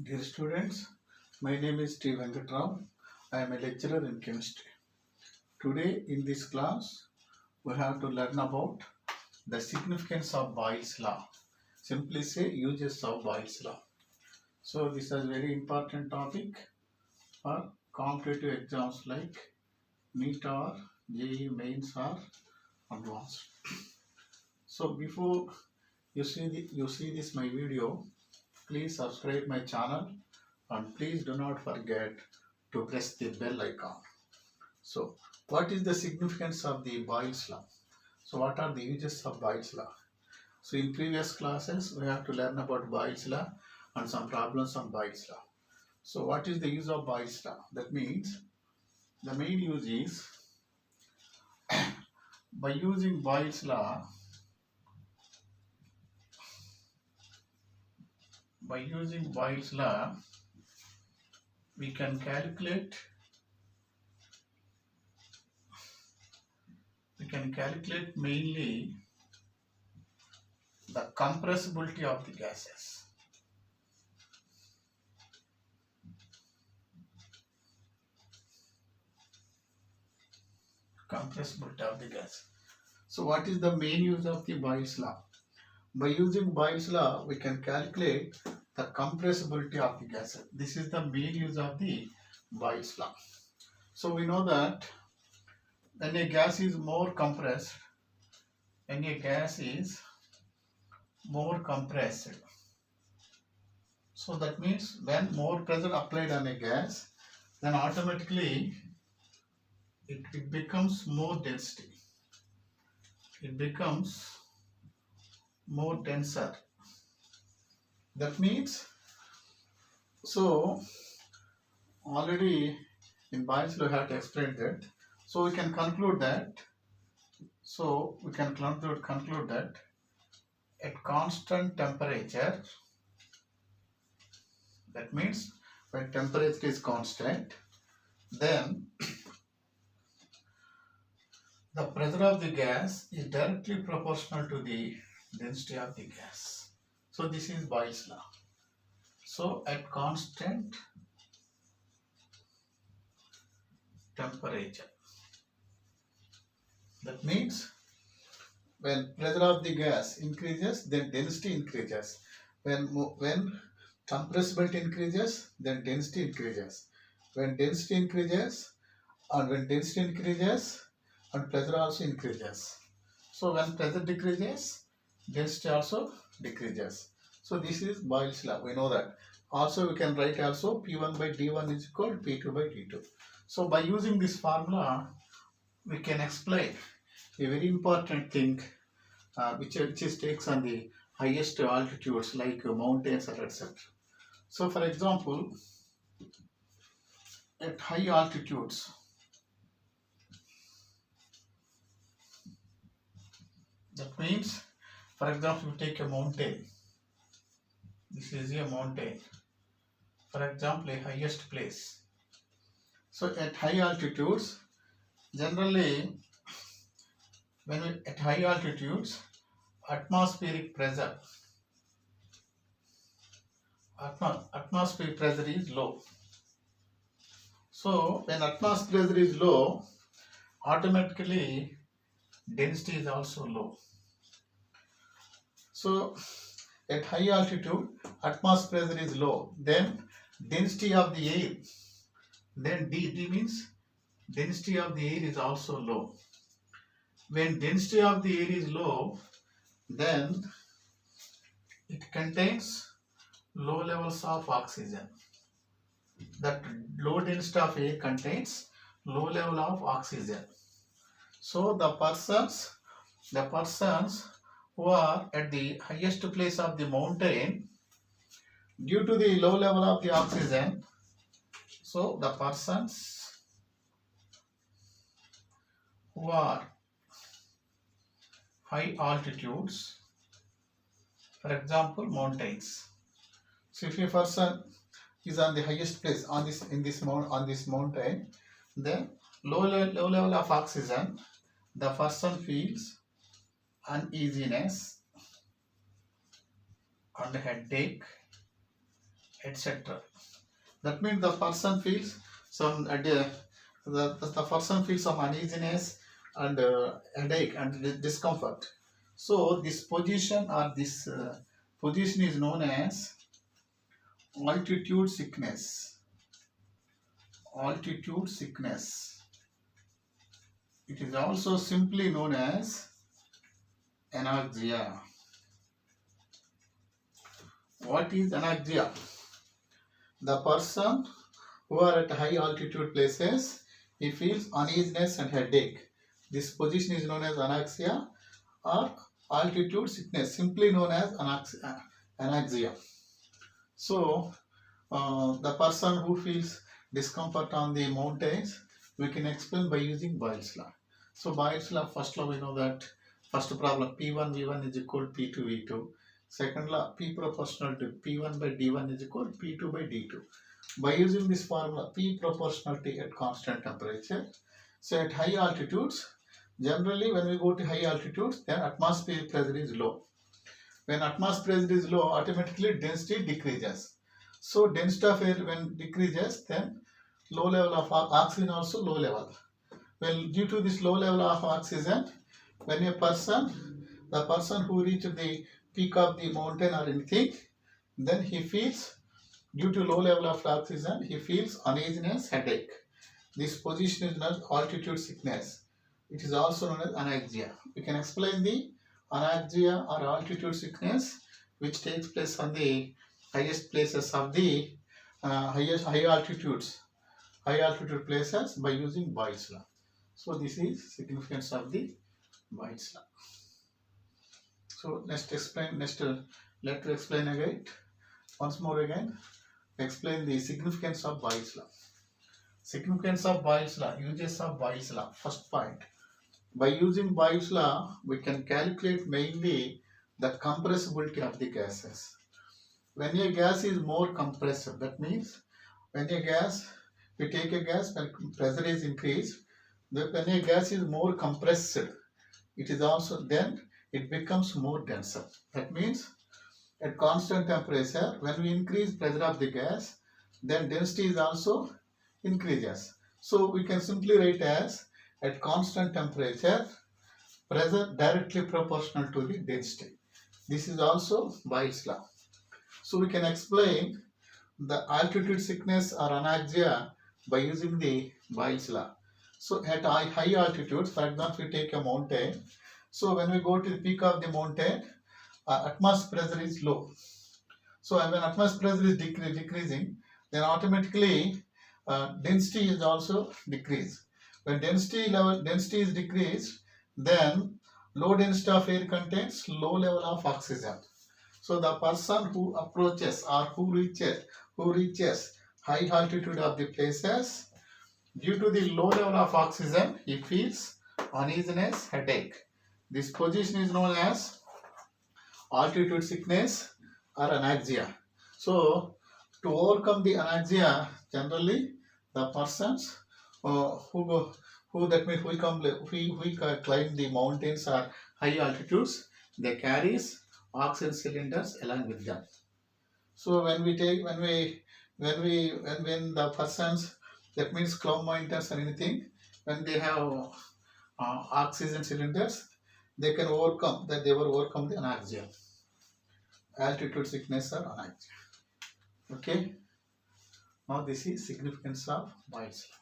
Dear students, my name is T. Venkatrao. I am a lecturer in chemistry. Today in this class, we have to learn about the significance of Boyle's law. Simply say uses of Boyle's law. So this is a very important topic for competitive exams like NEET or JEE mains or advanced. So before you see this my video, please subscribe my channel and please do not forget to press the bell icon. So, what is the significance of the Boyle's law? So, what are the uses of Boyle's law? So, in previous classes, we have to learn about Boyle's law and some problems on Boyle's law. So, what is the use of Boyle's law? That means the main use is by using Boyle's law, we can calculate mainly the compressibility of the gases. Compressibility of the gas. So what is the main use of the Boyle's law? By using Boyle's law, we can calculate the compressibility of the gases. This is the main use of the Boyle's law. So we know that when a gas is more compressed, so that means when more pressure applied on a gas, then automatically it becomes more density. It becomes more denser. That means, so already in Boyle's law we have to explain that. So we can conclude that. Conclude that at constant temperature, that means when temperature is constant, then the pressure of the gas is directly proportional to the density of the gas. So this is Boyle's law. So at constant temperature, that means when pressure of the gas increases, then density increases. When compressibility increases, then density increases. When density increases, and pressure also increases. So when pressure decreases, density also decreases. So this is Boyle's law. We know that. Also we can write also P1 by D1 is equal to P2 by D2. So by using this formula, we can explain a very important thing which is takes on the highest altitudes like mountains, etc. So for example, at high altitudes, that means, for example, you take a mountain. This is a mountain. For example, a highest place. So at high altitudes, generally, at high altitudes, atmospheric pressure is low. So when atmospheric pressure is low, automatically density is also low. So at high altitude, atmospheric pressure is low. Then density of the air, then D means density of the air is also low. When density of the air is low, then it contains low levels of oxygen. That low density of air contains low level of oxygen. So the persons who are at the highest place of the mountain, due to the low level of the oxygen, so the persons who are high altitudes, for example mountains. So if a person is on the highest place on this mountain, then low level of oxygen, the person feels uneasiness and headache etc. That means the person feels some the person feels some uneasiness and headache and discomfort. So this position or this position is known as altitude sickness. Altitude sickness. It is also simply known as anaxia. What is anaxia? The person who are at high altitude places, he feels uneasiness and headache. This position is known as anaxia or altitude sickness, simply known as anaxia. So, the person who feels discomfort on the mountains, we can explain by using Boyle's law. So, Boyle's law, first law, we know that first problem P1 V1 is equal to P2 V2. Second law, P proportional to P1 by D1 is equal to P2 by D2. By using this formula, P proportionality at constant temperature. So at high altitudes, generally when we go to high altitudes, then atmospheric pressure is low. When atmosphere pressure is low, automatically density decreases. So density of air when decreases, then low level of oxygen also low level. Well, due to this low level of oxygen, when the person who reached the peak of the mountain or anything, then he feels, due to low level of oxygen, he feels uneasiness, headache. This position is known as altitude sickness. It is also known as anaxia. We can explain the anaxia or altitude sickness which takes place on the highest places of the high altitude places by using Boyle's law. So this is significance of the Boyle's law. So let to explain again. Once more again, explain the significance of Boyle's law. Significance of Boyle's law, uses of Boyle's law. First point, by using Boyle's law, we can calculate mainly the compressibility of the gases. When a gas is more compressed, that means when a gas, we take a gas when pressure is increased, when a gas is more compressed, it is also then it becomes more denser. That means at constant temperature, when we increase pressure of the gas, then density is also increases. So we can simply write as at constant temperature, pressure directly proportional to the density. This is also Boyle's law. So we can explain the altitude sickness or anaxia by using the Boyle's law. So at high altitudes, for example, we take a mountain. So when we go to the peak of the mountain, atmosphere pressure is low. So when atmosphere pressure is decreasing, then automatically density is also decreased. When density is decreased, then low density of air contains low level of oxygen. So the person who approaches or who reaches high altitude of the places, due to the low level of oxygen, he feels uneasiness, headache. This position is known as altitude sickness or anaxia. So to overcome the anaxia, generally the persons who climb the mountains or high altitudes, they carries oxygen cylinders along with them. So when the persons, that means climb mountains or anything, when they have oxygen cylinders, they can overcome the anaxia, altitude sickness or anaxia. Okay. Now this is significance of Boyle's law.